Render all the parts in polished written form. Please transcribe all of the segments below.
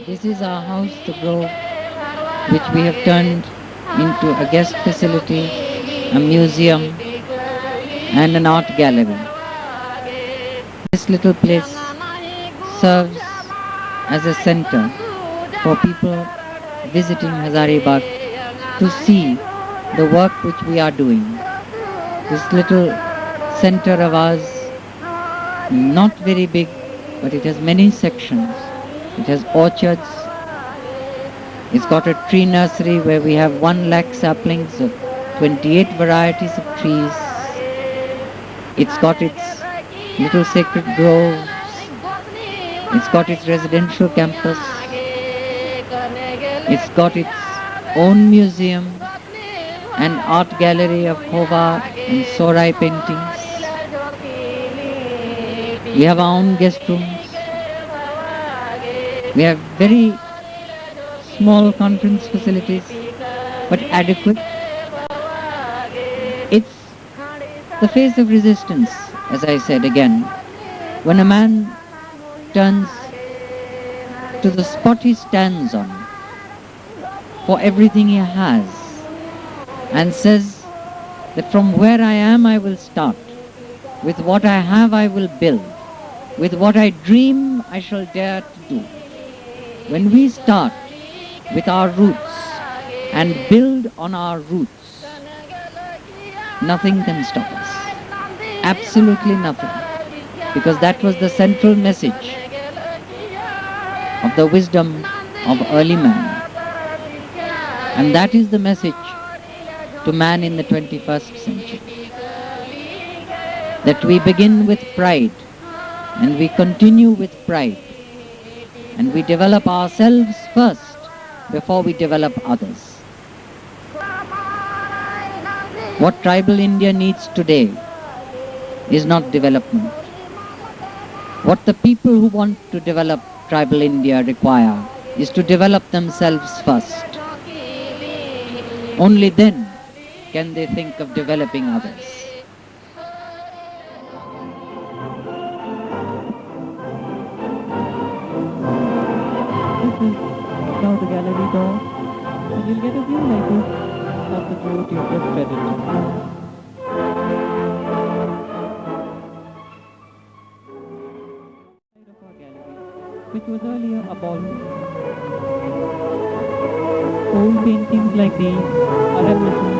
This is our house, the Grove, which we have turned into a guest facility, a museum, and an art gallery. This little place serves as a center for people visiting Hazaribagh to see the work which we are doing. This little center of ours, not very big, but it has many sections. It has orchards. It's got a tree nursery where we have 1 lakh saplings of 28 varieties of trees. It's got its little sacred groves. It's got its residential campus. It's got its own museum and art gallery of Khova and Sorai paintings. We have our own guest rooms. We have very small conference facilities, but adequate. It's the face of resistance, as I said again. When a man turns to the spot he stands on for everything he has and says that from where I am I will start, with what I have I will build, with what I dream I shall dare to do. When we start with our roots and build on our roots, nothing can stop us. Absolutely nothing. Because that was the central message of the wisdom of early man. And that is the message to man in the 21st century. That we begin with pride and we continue with pride. And we develop ourselves first before we develop others. What tribal India needs today is not development. What the people who want to develop tribal India require is to develop themselves first. Only then can they think of developing others. This is now the gallery door, and you'll get a view like this of the growth you've just fed into. Which was earlier a ballroom. Old paintings like these are reminiscent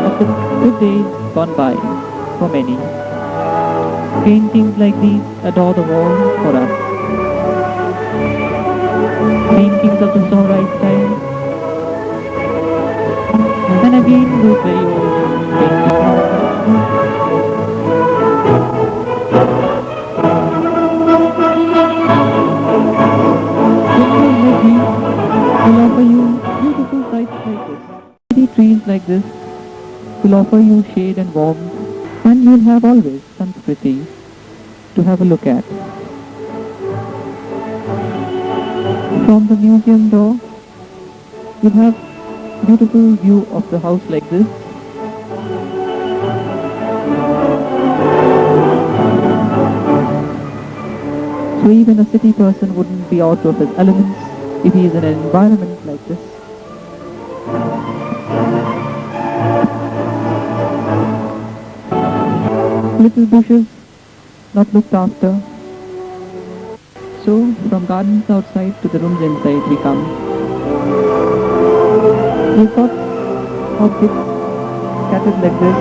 of the good days gone by for many. Paintings like these adore the wall for us. Paintings of the Sorai style. And again those very old paintings. Will offer you beautiful sights like this. Pretty trees like this will offer you shade and warmth, and you'll have always Sanskriti to have a look at. From the museum door, you'll have beautiful view of the house like this. So even a city person wouldn't be out of his elements if he is in an environment like this. Little bushes not looked after. So from gardens outside to the rooms inside we come. We've got objects scattered like this,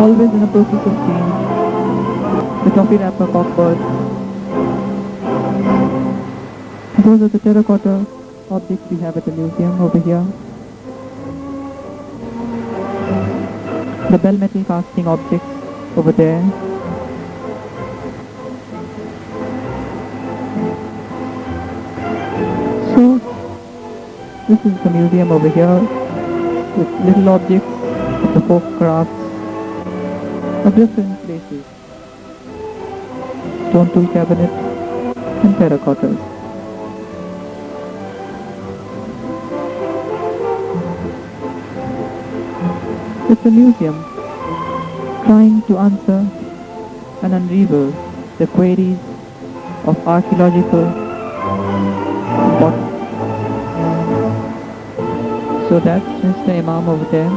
always in a process of change. The toffee wrapper cockbird. Those are the terracotta objects we have at the museum over here. The bell metal casting objects over there. So, this is the museum over here with little objects of the folk crafts of different places. Stone tool cabinet and terracottas. It's a museum trying to answer and unravel the queries of archaeological important. So that's Mr. Imam over there.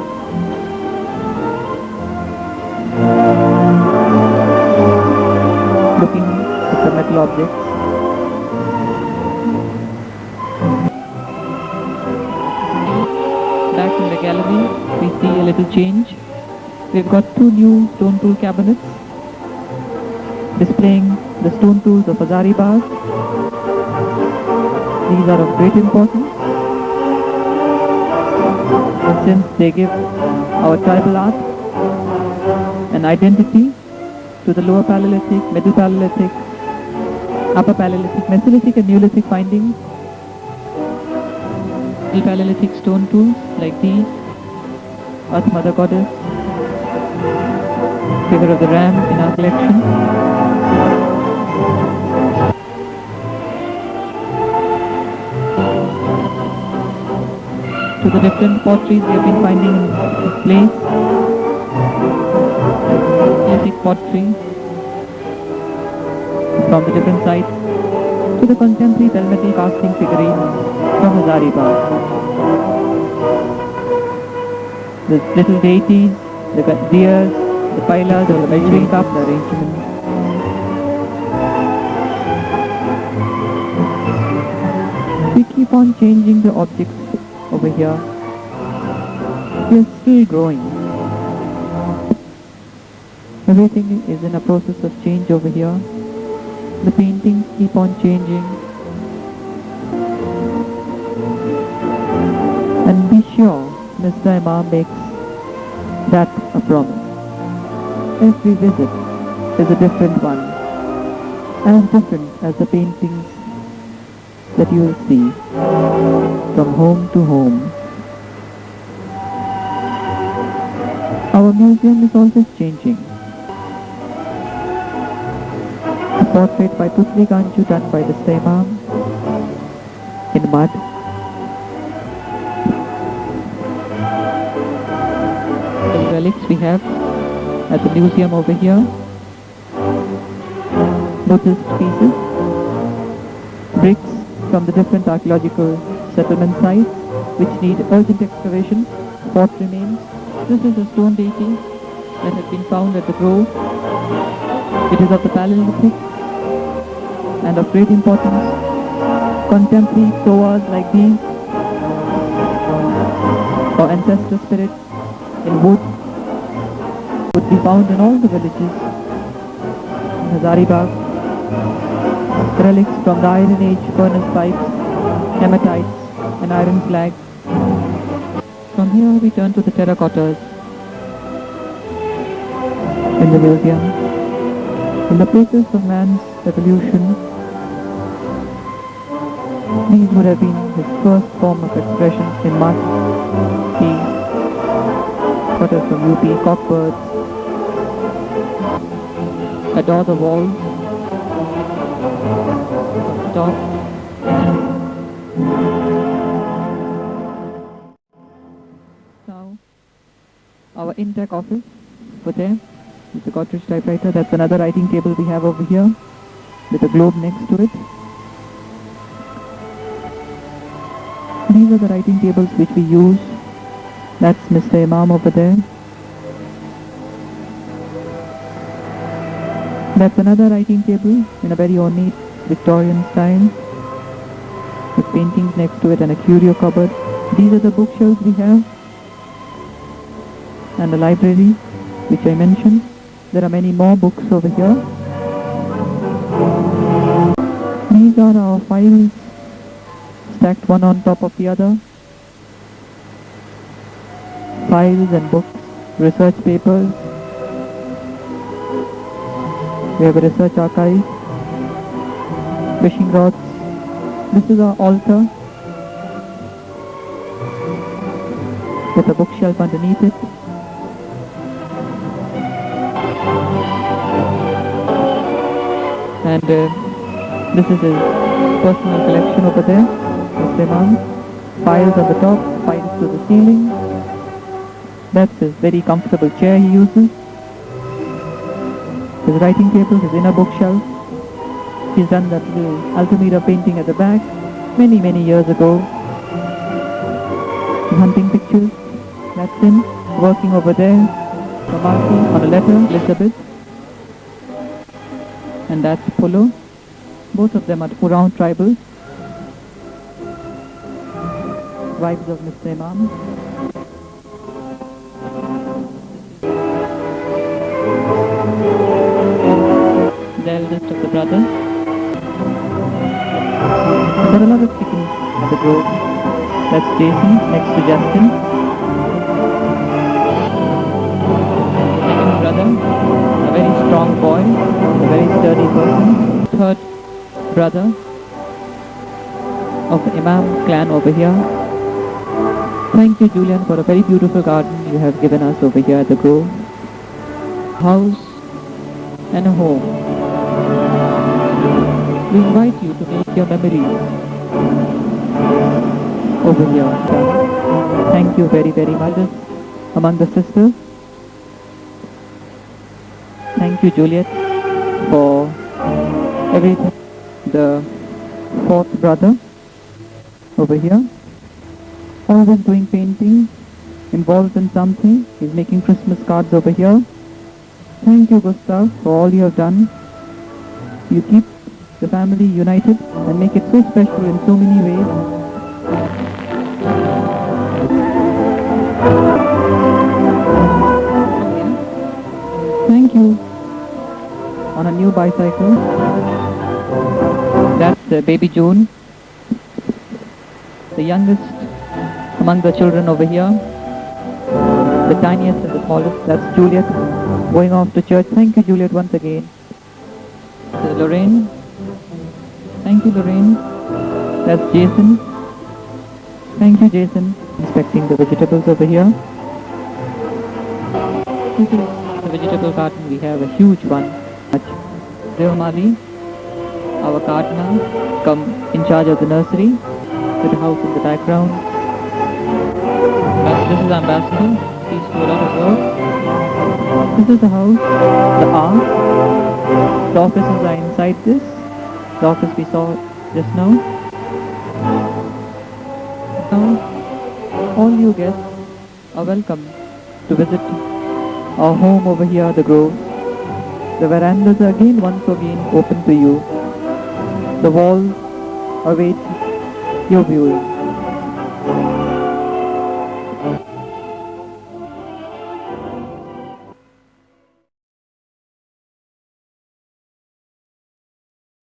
Looking at the metal objects. Back in the gallery, we see a little change. We've got two new stone tool cabinets displaying the stone tools of Hazaribagh. These are of great importance since they give our tribal art an identity to the lower Paleolithic, middle Paleolithic, upper Paleolithic, Mesolithic and Neolithic findings. Middle Paleolithic stone tools like these, Earth Mother Goddess, figure of the ram in our collection. To the different potteries we have been finding in this place. Neolithic pottery from the different sites to the contemporary bell metal casting figurines from Hazaribagh. The little deities, the deers, the pilas, or the measuring cup, the arrangements. We keep on changing the objects over here. We are still growing. Everything is in a process of change over here. The paintings keep on changing. And be sure Mr. Imam makes that a promise. Every visit is a different one, as different as the paintings that you will see from home to home. Our museum is always changing. A portrait by Putli Ganju done by Mr. Imam in mud. The relics we have at the museum over here. Buddhist pieces, bricks from the different archaeological settlement sites which need urgent excavation, fort remains. This is a stone deity that has been found at the grove. It is of the Paleolithic and of great importance. Contemporary towers like these or ancestral spirits in wood would be found in all the villages in Hazaribagh. Relics from the Iron Age furnace pipes, hematites and iron slag. From here we turn to the terracottas in the museum. In the places of man's evolution, these would have been his first form of expression in mud. He potters from UP, cockbirds, adore the walls, top. Now, our intake office over there with the cartridge typewriter. That's another writing table we have over here with a globe next to it. These are the writing tables which we use. That's Mr. Imam over there. That's another writing table in a very ornate Victorian style with paintings next to it and a curio cupboard. These are the bookshelves we have and the library which I mentioned. There are many more books over here. These are our files stacked one on top of the other. Files and books, research papers. We have a research archive, fishing rods. This is our altar with a bookshelf underneath it. And this is his personal collection over there, Mr. Imam. Files on the top, files to the ceiling. That's his very comfortable chair he uses. His writing table, his inner bookshelf. He's done that little Altamira painting at the back. many, many years ago. The hunting pictures, that's him, working over there, the marking on a letter, Elizabeth. And that's Polo. Both of them are Purao tribal. Wives of Mr. Imam. The eldest of the brothers. There are a lot of chickens at the grove. That's Jason next to Justin. Second brother, a very strong boy, a very sturdy person. Third brother of the Imam clan over here. Thank you, Julian, for a very beautiful garden you have given us over here at the grove. House and a home. We invite you to make your memories over here. Thank you very, very much among the sisters. Thank you, Juliet, for everything. The fourth brother over here, always doing painting, involved in something. He's making Christmas cards over here. Thank you, Gustav, for all you have done. You keep the family united and make it so special in so many ways. Thank you. On a new bicycle. That's baby June, the youngest among the children over here. The tiniest and the smallest, that's Juliet, going off to church. Thank you, Juliet, once again. Lorraine. Thank you, Lorraine. That's Jason. Thank you, Jason. Inspecting the vegetables over here. This is the vegetable garden. We have a huge one. Devamali, our gardener, come in charge of the nursery, with the house in the background. This is Ambassador. He's doing a lot of work. This is the house, the art. The offices are inside this. The office we saw just now. Now, all you guests are welcome to visit our home over here, the Grove. The verandas are again, once again, open to you. The walls await your viewing.